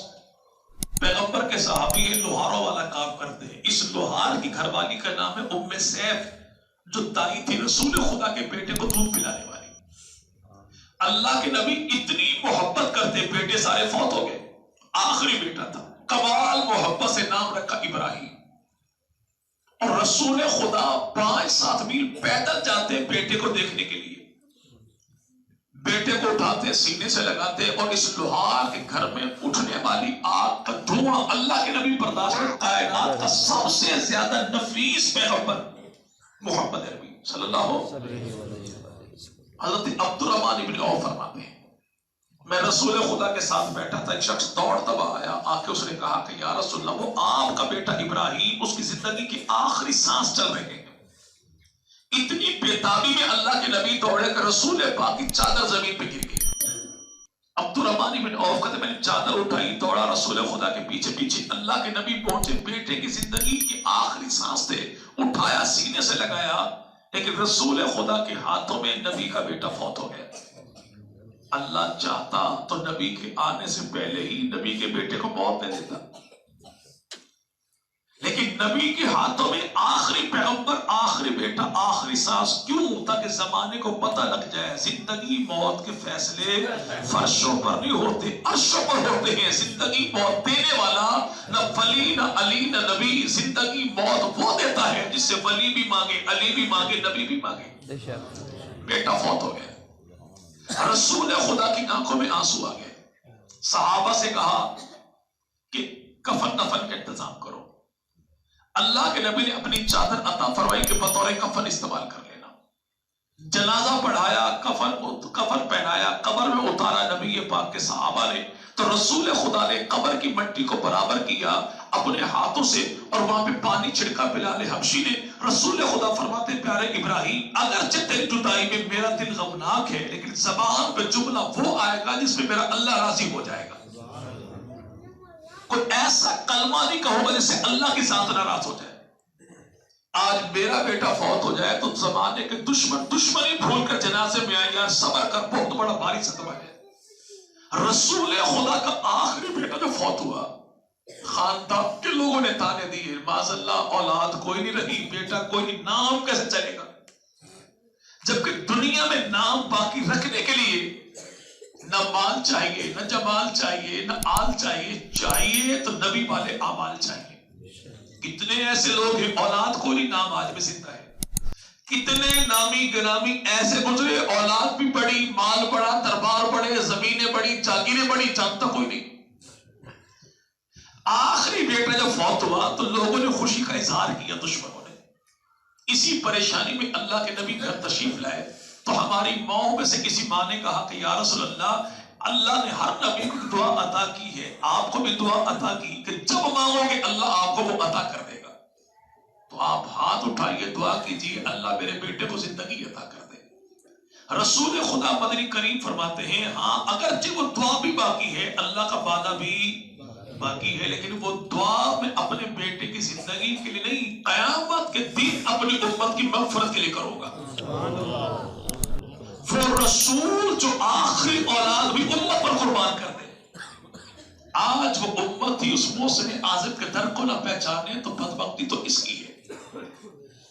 پیغمبر کے صحابی ہیں، لوہاروں والا کام کرتے ہیں۔ اس لوہار کی گھر والی کا نام ہے ام سیف، جو دائی تھی رسول خدا کے بیٹے کو دودھ پلانے والی۔ اللہ کے نبی اتنی محبت کرتے، بیٹے سارے فوت ہو گئے، آخری بیٹا تھا، کمال محبت سے نام رکھا ابراہیم۔ اور رسول خدا 5-7 میل پیدل جاتے بیٹے کو دیکھنے کے لیے، بیٹے کو اٹھاتے سینے سے لگاتے اور اس لوہار کے گھر میں اٹھنے والی آگ کا دھواں اللہ کے نبی برداشت کرتے۔ کائنات کا سب سے زیادہ نفیس پیغمبر محمد عربی صلی اللہ علیہ وسلم۔ حضرت عبد الرحمن بن عوف فرماتے ہیں میں رسول خدا کے ساتھ بیٹھا تھا، ایک شخص دوڑتا ہوا آیا، آ کے اس نے کہا کہ یا رسول اللہ وہ آپ کا بیٹا ابراہیم اس کی زندگی کی آخری سانس چل رہے ہیں۔ اتنی بیتابی میں اللہ کے نبی دوڑے کہ رسول پاک کی چادر زمین پہ گر گئی۔ عبد الرحمن بن عوف کہتے میں نے چادر اٹھائی، دوڑا رسول خدا کے پیچھے پیچھے، اللہ کے نبی پہنچے، بیٹے کی زندگی کے آخری سانس تھے، اٹھایا سینے سے لگایا، لیکن رسول خدا کے ہاتھوں میں نبی کا بیٹا فوت ہو گیا۔ اللہ چاہتا تو نبی کے آنے سے پہلے ہی نبی کے بیٹے کو موت دے دیتا، لیکن نبی کے ہاتھوں میں آخری پیغمبر، آخری بیٹا، آخری سانس کیوں؟ تاکہ زمانے کو پتہ لگ جائے زندگی موت کے فیصلے فرشوں پر نہیں ہوتے، عرشوں پر ہوتے ہیں۔ زندگی موت دینے والا نہ ولی نہ علی نہ نبی، زندگی موت وہ دیتا ہے جس سے ولی بھی مانگے، علی بھی مانگے، نبی بھی مانگے۔ بیٹا فوت ہو گیا، رسول خدا کی آنکھوں میں آنسو آ گئے۔ صحابہ سے کہا کہ کفن نفن کا انتظام کرو۔ اللہ کے نبی نے اپنی چادر عطا فرمائی کہ بطور کفن استعمال کر لینا۔ جنازہ پڑھایا، کفن پہنایا، قبر میں اتارا نبی پاک کے صحابہ نے، تو رسول خدا نے قبر کی مٹی کو برابر کیا اپنے ہاتھوں سے اور وہاں پہ پانی چھڑکا بلال حبشی نے۔ رسول خدا فرماتے پیارے ابراہیم اگرچہ تیری جدائی میں میرا دل غمناک ہے، لیکن زبان پہ جملہ وہ آئے گا جس میں میرا اللہ راضی ہو جائے گا۔ کوئی ایسا کلمہ نہیں کہوں گا جس سے اللہ کی ذات ناراض ہو جائے۔ آج میرا بیٹا فوت ہو جائے تو زمانے کے دشمنی بھول کر جنازے میں آئے یار صبر کر، بہت بڑا بھاری صدمہ ہے۔ رسول خدا کا آخری بیٹا جو فوت ہوا، خاندان کے لوگوں نے تانے دیے، معاذ اللہ اولاد کوئی نہیں رہی، بیٹا کوئی نہیں، نام کیسے چلے گا؟ جبکہ دنیا میں نام باقی رکھنے کے لیے نہ مال چاہیے، نہ جمال چاہیے، نہ آل چاہیے، چاہیے تو نبی والے اعمال چاہیے۔ کتنے ایسے لوگ ہیں اولاد کوئی نہیں، نام آج بھی زندہ ہے۔ کتنے نامی گرامی ایسے گزرے، اولاد بھی بڑی، مال بڑا، دربار بڑے، زمینیں بڑی، جاگیریں بڑی، جانتا کوئی نہیں۔ آخری بیٹا جب فوت ہوا تو لوگوں نے خوشی کا اظہار کیا، دشمنوں نے۔ اسی پریشانی میں اللہ کے نبی گھر تشریف لائے تو ہماری ماؤں میں سے کسی ماں نے کہا کہ یا رسول اللہ، اللہ نے ہر نبی کو دعا عطا کی ہے، آپ کو بھی دعا عطا کی کہ جب مانگو گے اللہ آپ کو وہ عطا کر دے گا، تو آپ ہاتھ اٹھائیے، دعا کیجیے اللہ میرے بیٹے کو زندگی عطا کر دے۔ رسول خدا مدنی کریم فرماتے ہیں ہاں اگرچہ وہ دعا بھی باقی ہے، اللہ کا وعدہ بھی باقی ہے، لیکن وہ دعا میں اپنے بیٹے کی زندگی کے لیے نہیں، قیامت کے دن اپنی امت کی مغفرت کے لیے کروں گا۔ وہ رسول جو آخری اولاد بھی امت پر قربان کر دے. آج وہ امت ہی اس موسم اعظم کے در کو نہ پہچانے تو بدبختی تو اس کی ہے.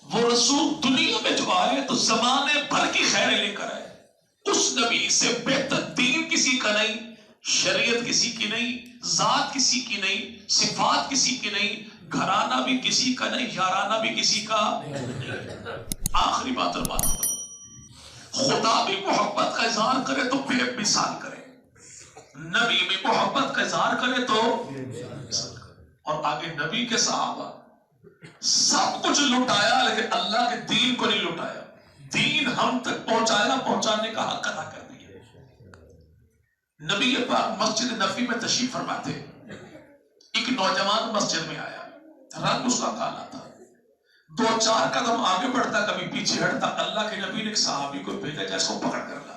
وہ رسول دنیا میں جو آئے تو زمانے بھر کی خیریں لے کر آئے. اس نبی سے بہتر دین کسی کا نہیں، شریعت کسی کی نہیں، ذات کسی کی نہیں، صفات کسی کی نہیں، گھرانہ بھی کسی کا نہیں، یارانہ بھی کسی کا نہیں. آخری بات اور بات ختم. خدا بھی محبت کا اظہار کرے تو بے مثال کرے، نبی بھی محبت کا اظہار کرے تو اور آگے نبی کے صحابہ سب کچھ لٹایا لیکن اللہ کے دین کو نہیں لٹایا. دین ہم تک پہنچایا، پہنچانے کا حق ادا کر دیا. نبی پاک مسجد نبوی میں تشریف فرما تھے. ایک نوجوان مسجد میں آیا، رنگ اس کا کالا تھا، 2-4 قدم آگے بڑھتا کبھی پیچھے ہٹتا. اللہ کے نبی نے ایک صحابی کو بھیجا جس کو پکڑ کر لا.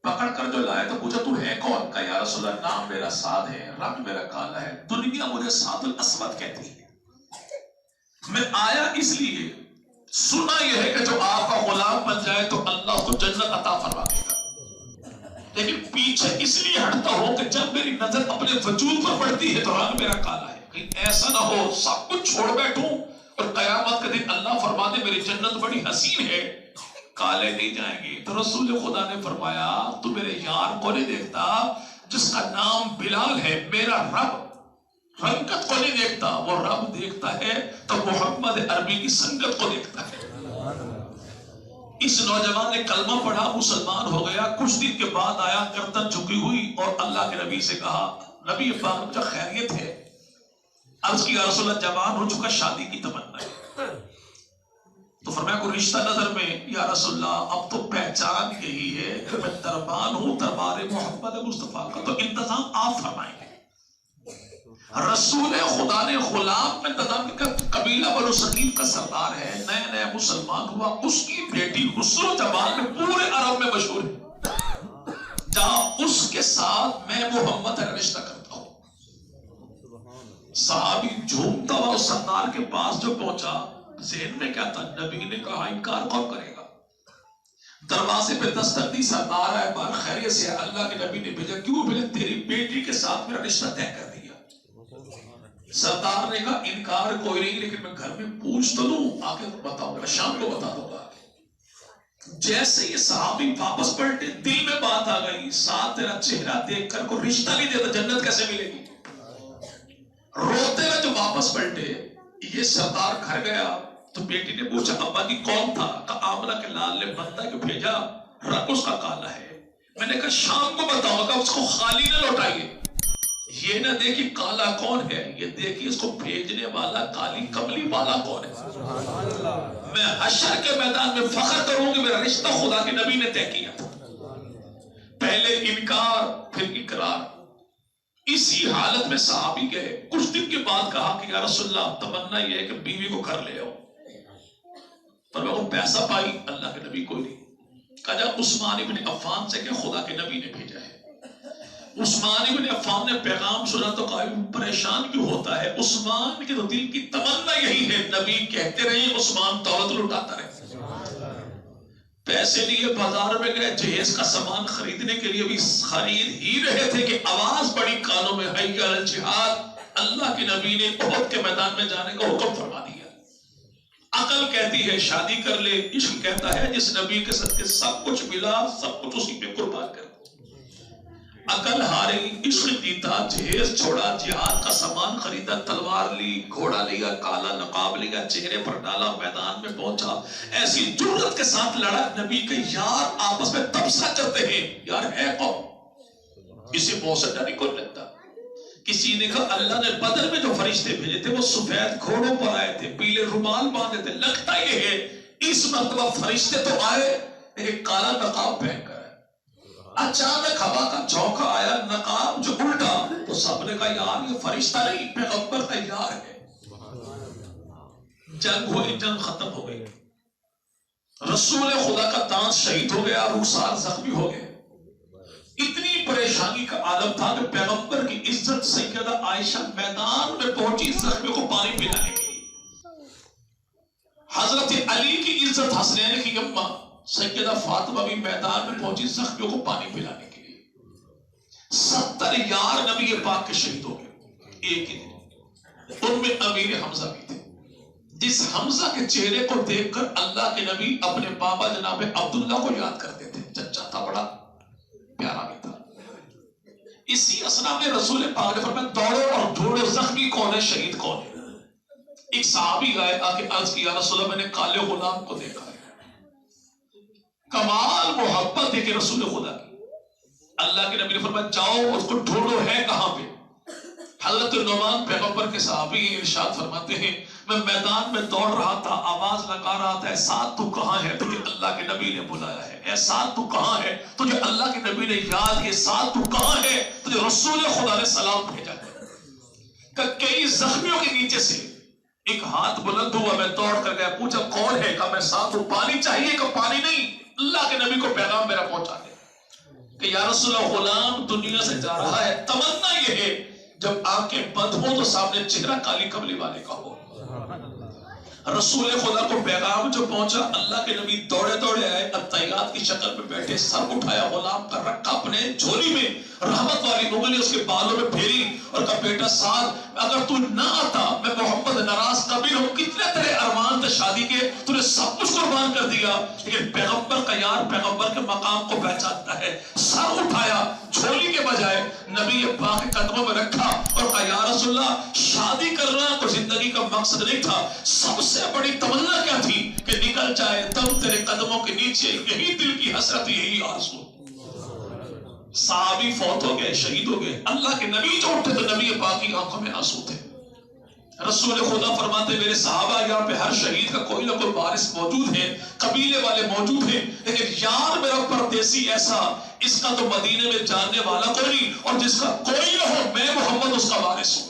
پکڑ کر جو لائے تو پوچھا تو ہے کون؟ کہا یا رسول اللہ نام میرا سعد ہے، رنگ میرا کالا ہے، دنیا مجھے سعد الاسود کہتی ہے. میں آیا اس لیے، سنا یہ ہے کہ جو آپ کا غلام بن جائے تو اللہ اس کو جنت عطا فرما دے گا، لیکن پیچھے اس لیے ہٹتا ہو کہ جب میری نظر اپنے وجود پر پڑتی ہے تو رنگ میرا کالا ہے. کہیں ایسا نہ ہو سب کچھ چھوڑ بیٹھوں اور قیامت کے دن اللہ فرما دے میری جنت بڑی حسین ہے، کالے نہیں جائیں گے. تو رسول خدا نے فرمایا تو میرے یار کو نہیں دیکھتا جس کا نام بلال ہے؟ میرا رب رنگت کو نہیں دیکھتا، وہ رب دیکھتا ہے تو محمد عربی کی سنگت کو دیکھتا ہے. اس نوجوان نے کلمہ پڑھا، مسلمان ہو گیا. کچھ دن کے بعد آیا گردن جھکی ہوئی اور اللہ کے نبی سے کہا نبی پاک مجھے خیریت ہے؟ عرض کی یا رسول اللہ جوان ہو چکا، شادی کی تمنا ہے. تو فرمایا کوئی رشتہ نظر میں؟ یا رسول اللہ اب تو پہچان یہی ہے کہ میں دربان ہوں دربار محمد مصطفیٰ کا، تو انتظام آپ فرمائیں گے. رسول خدا نے غلام میں انتظام کیا. قبیلہ بنو ثقیف کا سردار ہے، نئے نئے مسلمان ہوا، اس کی بیٹی حسن و جمال میں پورے عرب میں مشہور ہے. جہاں اس کے ساتھ میں محمد کا رشتہ کرتا ہوں. صحابی جھومتا ہوا اس سردار کے پاس جو پہنچا، ذہن میں کیا تھا؟ نبی نے کہا انکار کون کرے گا. دروازے پہ دستک دی، سردار ہے بار خیریت سے؟ اللہ کے نبی نے بھیجا. کیوں بھیجا؟ تیری بیٹی کے ساتھ میرا رشتہ طے کر دیا. سردار نے کہا انکار کوئی نہیں، لیکن میں گھر میں پوچھ تو لوں، آگے بتاؤں گا، شام کو بتا دوں گا. جیسے یہ صحابی واپس پلٹے دل میں بات آ گئی، ساتھ تیرا چہرہ دیکھ کر کوئی رشتہ نہیں دیتا، جنت کیسے ملے گی؟ روتے ہوئے جو واپس پلٹے، یہ سردار گھر گیا تو بیٹی نے پوچھا ابا کی کون تھا؟ کہا آمنہ کے لال نے بندہ کو بھیجا، رنگ اس کا کالا ہے. میں نے کہا شام کو بتاؤں گا، اس کو خالی نہ لوٹائیے. یہ نہ دیکھی کالا کون ہے، یہ دیکھی اس کو بھیجنے والا کالی کملی والا کون ہے. میں حشر کے میدان میں فخر کروں گی میرا رشتہ خدا کے نبی نے طے کیا تھا. پہلے انکار پھر اقرار. اسی حالت میں صحابی گئے. کچھ دن کے بعد کہا کہ یا رسول اللہ تمنا یہ ہے کہ بیوی کو گھر لے آؤ. پر وہ پیسہ پائی، اللہ کے نبی کوئی نہیں. کہا عثمان ابن عفان سے کہ خدا کے نبی نے بھیجا ہے. عثمان ابن عفان نے پیغام سنا تو کہا پریشان کیوں ہوتا ہے؟ عثمان کے تو دل کی تمنا یہی ہے، نبی کہتے رہے عثمان دولت لٹاتا رہے. پیسے لیے بازار میں گئے، جہیز کا سامان خریدنے کے لیے بھی خرید ہی رہے تھے کہ آواز بڑی کانوں میں، حی علی الجہاد. اللہ کے نبی نے احد کے میدان میں جانے کا حکم فرما دیا. عقل کہتی ہے شادی کر لے، عشق کہتا ہے جس نبی کے صدقے سب کچھ ملا سب کچھ اسی پہ قربان کر. عقل ہاری، عشق جیتا، جہیز چھوڑا، جہاد کا سامان خریدا، تلوار لی، گھوڑا لیا، کالا نقاب لیا، چہرے پر ڈالا، میدان میں پہنچا، ایسی جرأت کے ساتھ لڑا. نبی کے یار آپس میں تبصرہ کرتے ہیں یار ہے کون؟ اسے بہت سے ڈر نہیں لگتا. کسی نے کہا اللہ نے بدر میں جو فرشتے بھیجے تھے وہ سفید گھوڑوں پر آئے تھے، پیلے رومال باندھے تھے. لگتا یہ ہے اس مرتبہ فرشتے تو آئے ایک کالا نقاب پہن کر. اچانک ہوا کا جھونکا آیا، نقاب جو الٹا تو سب نے کہا یار یہ فرشتہ نہیں پیغمبر تیار ہے. جنگ ہوئی، جنگ ختم ہو گئی. رسول خدا کا دانت شہید ہو گیا، رخسار زخمی ہو گئے. اتنی پریشانی کا عالم تھا کہ پیغمبر کی عزت سیدہ عائشہ میدان میں پہنچی زخمی کو پانی پلانے کے لیے. حضرت علی کی عزت حسنین کی اماں سیدہ فاطمہ بھی میدان میں پہنچی زخمیوں کو پانی پلانے کے لیے. 70 یار نبی پاک کے شہید ہو گئے ایک ہی دن. ان میں امیر حمزہ بھی تھے. جس حمزہ کے چہرے کو دیکھ کر اللہ کے نبی اپنے بابا جناب عبداللہ کو یاد کرتے تھے. چچا تھا, بڑا پیارا بھی تھا. اسی اسنا میں رسول پاک نے فرمایا دوڑو اور ڈھونڈو زخمی کون ہے, شہید کون ہے. ایک صحابی آئے آ کے عرض کیا رسول اللہ میں نے کالے غلام کو دیکھا ہے. کمال محبت ہے کہ رسول خدا کی. اللہ کے نبی نے فرمایا جاؤ اس کو ڈھونڈو, ہے کہاں پہ. حضرت نعمان پیغمبر کے صحابی ارشاد فرماتے ہیں میں میدان میں دوڑ رہا تھا, آواز لگا رہا تھا, اے سعد تو کہاں ہے, تجھے اللہ کے نبی نے بلایا ہے. اے سعد تو کہاں ہے, تجھے اللہ کے نبی نے یاد کیا. سعد تو کہاں ہے, تجھے رسول خدا نے سلام بھیجا ہے. کہ کئی زخمیوں کے نیچے سے ایک ہاتھ بلند ہوا, میں دوڑ کر گیا, پوچھا کون ہے, کہا میں سعد ہوں. پانی چاہیے, کہ پانی نہیں, اللہ کے نبی کو پیغام میرا پہنچا دے کہ یا رسول اللہ غلام دنیا سے جا رہا ہے. تمنا یہ ہے جب آنکھیں بند ہو تو سامنے چہرہ کالی کملی والے کا ہو. رسول خدا کو پیغام جو پہنچا, اللہ کے نبی دوڑے دوڑے آئے, اطیات کی شکل میں بیٹھے, سر اٹھایا, غلام کا رکھا اپنے جھولی میں, رحمت والی انگلی اس کے بالوں میں پھیری اور کہا بیٹا سعد اگر تو نہ آتا میں محمد ناراض کبھی ہوں. کتنے تیرے ارمان تھے شادی کے, تو نے سب کچھ قربان کر دیا. لیکن پیغمبر کا یار پیغمبر کے مقام کو پہچانتا ہے. سر اٹھایا, جھولی کے بجائے نبی پاک کے قدموں میں رکھا اور کہا یا رسول اللہ شادی کرنا تو زندگی کا مقصد نہیں تھا, سب سے بڑی تمنا کیا تھی کہ نکل جائے دم تیرے قدموں کے نیچے, یہی دل کی حسرت, یہی آرزو. صحابی فوت ہو گئے, شہید ہو گئے. اللہ کے نبی جو اٹھے تو نبی پاک کی آنکھوں میں آنسو تھے. رسول خدا فرماتے میرے صحابہ یہاں پہ ہر شہید کا کوئی نہ کوئی وارث موجود ہے, قبیلے والے موجود ہیں, لیکن یار میرا پردیسی ایسا, اس کا تو مدینے میں جاننے والا کوئی نہیں, اور جس کا کوئی نہ ہو میں محمد اس کا وارث ہوں.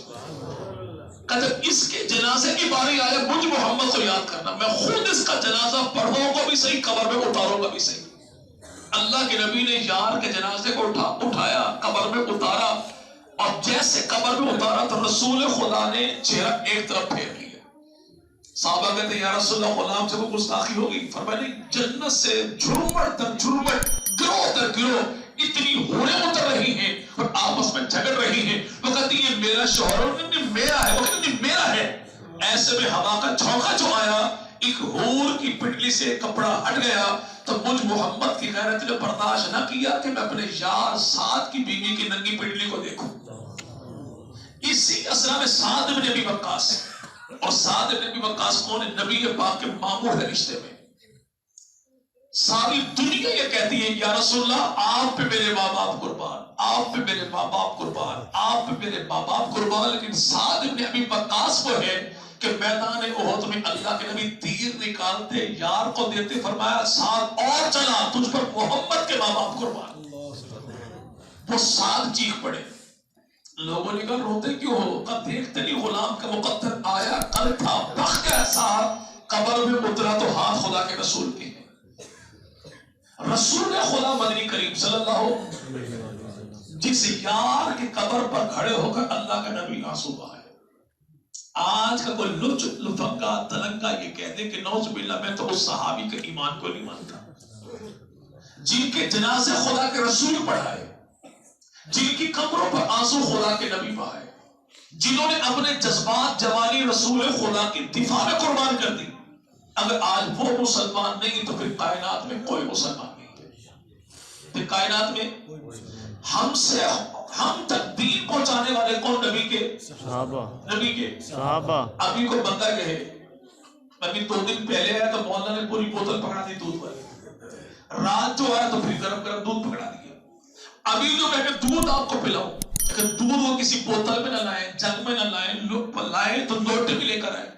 جب اس کے جنازے کی باری آئے مجھ محمد کو یاد کرنا, میں خود اس کا جنازہ پڑھوں گا بھی صحیح, قبر میں اتاروں گا بھی صحیح. اللہ کے نبی نے یار کے جنازے کو اٹھایا, قبر میں اتارا, اور جیسے قبر میں اتارا تو رسول خدا نے چہرہ ایک طرف پھیر لیا. صحابہ کہتے ہیں یا رسول اللہ غلام سے وہ گستاخی ہوگی. فرمایا نہیں, جنت سے جھرمٹ در جھرمٹ, گروہ در گروہ اتنی ہوریں اتر رہی ہیں اور آپس میں جھگڑ رہی ہیں. وہ کہتی ہے میرا شوہر, میرا ہے, وہ کہتی ہے میرا ہے. ایسے میں ہوا کا جھونکا جو آیا, ایک ہور کی پٹلی سے کپڑا ہٹ گیا, تو مجھ محمد کی غیرت نے برداشت نہ کیا کہ میں اپنے یار سعد کی بیوی کی ننگی پٹلی کو دیکھوں. اسی اسرا میں سعد بن ابی وقاص, اور سعد بن ابی وقاص کون ہے, نبی پاک کے ماموں ہے رشتے میں. ساری دنیا یہ کہتی ہے یا رسول اللہ آپ پہ میرے ماں باپ قربان, آپ پہ میرے ماں باپ قربان, آپ پہ میرے ماں باپ قربان. لیکن سعد بن ابی وقاص وہ ہے کہ میدان احد میں اللہ کے نبی تیر نکالتے یار کو دیتے, فرمایا سعد اور چلا, تجھ پر محمد کے ماں باپ قربان. وہ سعد چیخ پڑے. لوگوں نے کہا روتے کیوں ہو, کہا دیکھتے نہیں غلام کا مقدر آیا کل تھا, بخ گیا سعد. قبر میں اترا تو ہاتھ خدا کے رسول کے ہیں. رسول خدا مدنی کریم صلی اللہ علیہ جس یار کی قبر پر کھڑے ہو کر اللہ کا نبی آنسو بہائے. آج کا کوئی لچ لفنگا تلنگا یہ کہہ دے کہ نعوذ باللہ میں تو اس صحابی کے ایمان کو نہیں مانتا, جن کے جنازے خدا کے رسول پڑھائے, جن کی قبروں پر آنسو خدا کے نبی بہائے, جنہوں نے اپنے جذبات جوانی رسول خدا کی دفاع میں قربان کر دی. اگر آج وہ مسلمان نہیں تو پھر کائنات میں کوئی مسلمان نہیں ہے. پھر کائنات میں ہم تک دین پہنچانے والے کون, نبی کے صحابہ, نبی کے صحابہ. ابھی کو بندہ کہے, ابھی 2 دن پہلے آیا تو مولانا نے پوری بوتل پکڑا دی دودھ والی, رات جو آیا تو پھر گرم گرم دودھ پکڑا دیا. ابھی جو میں دودھ آپ کو پلاؤں, اگر دودھ وہ کسی بوتل میں نہ لائے, جگ میں نہ لائے تو لوٹے بھی لے کر آئے,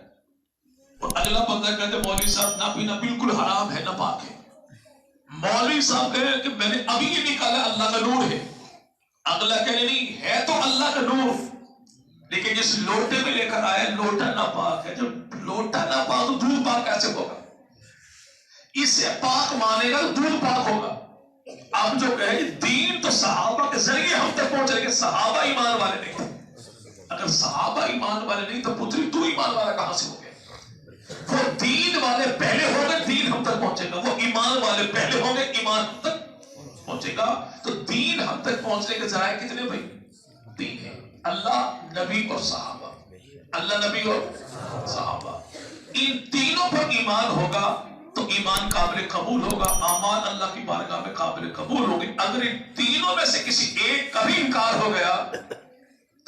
اور اگلا بندہ کہتے مولوی صاحب نہ پینا بالکل حرام ہے, نہ پاک ہے. مولوی صاحب کہے کہ میں نے ابھی یہ نکالا اللہ کا نور ہے. اگلا کہنے نہیں ہے تو اللہ کا نور, لیکن جس لوٹے میں لے کر آئے لوٹا نہ پاک ہے. جب لوٹا نہ پاک تو دودھ پاک کیسے ہوگا؟ اسے پاک مانے گا تو دودھ پاک ہوگا. اب جو کہے دین تو صحابہ کے ذریعے ہم تک پہنچے گے, صحابہ ایمان والے نہیں تھے. اگر صحابہ ایمان والے نہیں تو پتری تو ایمان والا کہاں سے ہو گیا؟ وہ دین والے پہلے ہو گئے, دین ہم تک پہنچے گا. وہ ایمان والے پہنچے گا. تو دین ہم تک پہنچنے کے ذرائع کتنے بھائی؟ تین ہیں: اللہ، نبی اور صحابہ. اللہ، نبی اور صحابہ. ان تینوں پر ایمان ہوگا تو ایمان قابل قبول ہوگا، اعمال اللہ کی بارگاہ میں قابل قبول ہوگی. اگر ان تینوں میں سے کسی ایک کا بھی انکار ہو گیا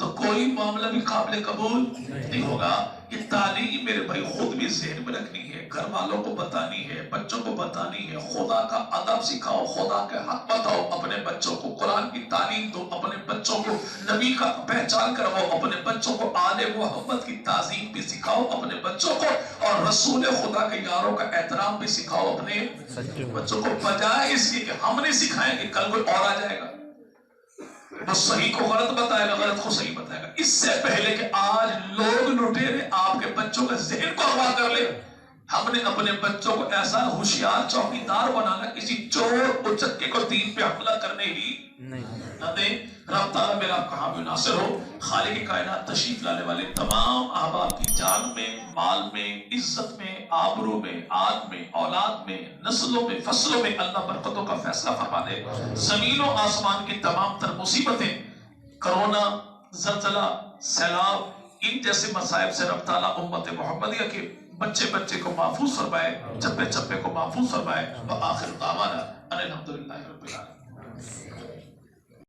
تو کوئی معاملہ بھی قابل قبول نہیں ہوگا. یہ تعلیم میرے بھائی خود بھی ذہن میں رکھنی ہے، گھر والوں کو بتانی ہے، بچوں کو بتانی ہے. خدا کا ادب سکھاؤ، خدا کے حق بتاؤ اپنے بچوں کو، قرآن کی تعلیم دو اپنے بچوں کو، نبی کا پہچان کرواؤ اپنے بچوں کو، آل محمد کی تعظیم بھی سکھاؤ اپنے بچوں کو، اور رسول خدا کے یاروں کا احترام بھی سکھاؤ اپنے بچوں کو. بجائے اس کے کہ ہم نہیں سکھائیں گے کل کوئی اور آ جائے گا، وہ صحیح کو غلط بتائے گا، غلط کو صحیح بتائے گا. اس سے پہلے کہ آج لوگ لٹیرے آپ کے بچوں کے ذہن کو اغوا کر لے، ہم نے اپنے بچوں کو ایسا ہوشیار چوکیدار بنانا، کسی چور اچکے کو دین پہ حملہ کرنے ہی نہ دیں. رب تعالیٰ میرا آپ کا حامی ناصر ہو. خالق کائنات تشریف لانے والے تمام احباب کی جان میں، مال میں، عزت میں، آبرو میں، آل میں، اولاد میں، نسلوں میں، فصلوں میں اللہ برکتوں کا فیصلہ فرما دے. زمین و آسمان کی تمام تر مصیبتیں، کرونا، زلزلہ، سیلاب، ان جیسے مصائب سے رب تعالیٰ امت محمدیہ کے بچے بچے کو محفوظ فرمائے، چپے چپے کو محفوظ فرمائے. وآخر دعوانا ان الحمدللہ رب العالمین.